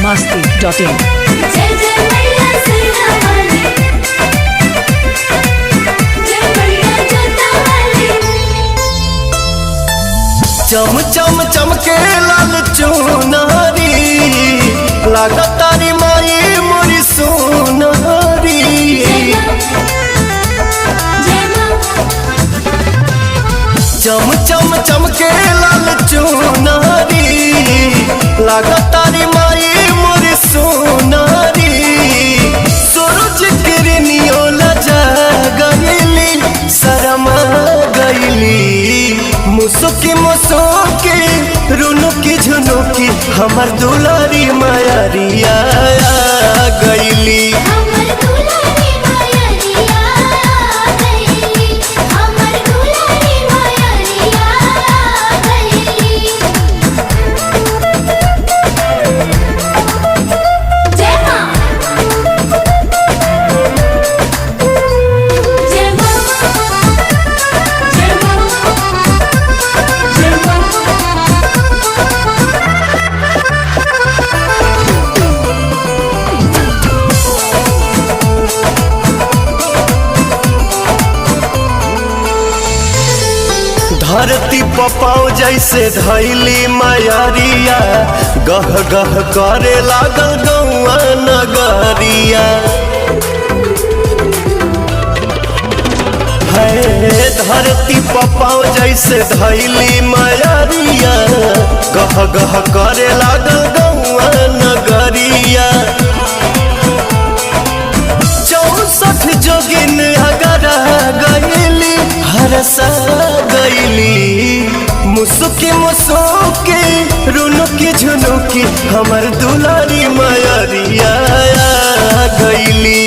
masti.in। जय जय मैया सैया वाली, जय मैया जोता वाली। चम चम चमके लाल चुनारी लागत तारी माई मोरी सोनारी। चम चम चमके लाल चुनारी लागत तारी माई मोरी सोनारी। सूरज किरनियो लजा गईली शरमा गईली। मुसुकी मुसुकी रुनुकी झुनुकी हमर दुलारी मायरिया गईली। हमर दुलारी मायरिया गईली, हमर दुलारी मायरिया गईली। जय मां, जय मां, जय मां, जय मां। धरती पपाओ जैसे धैली मायरिया गह गह करे लागल गौआ नगरिया। है धरती पपाओ जैसे धैली मायरिया गह गह करे लागल गौआ नगरिया। 64 जोगिन अगरा गईली हरसा गईली। मुसुकी मुसुकी रुनुकी झुनुकी हमर दुलारी मायरिया गईली।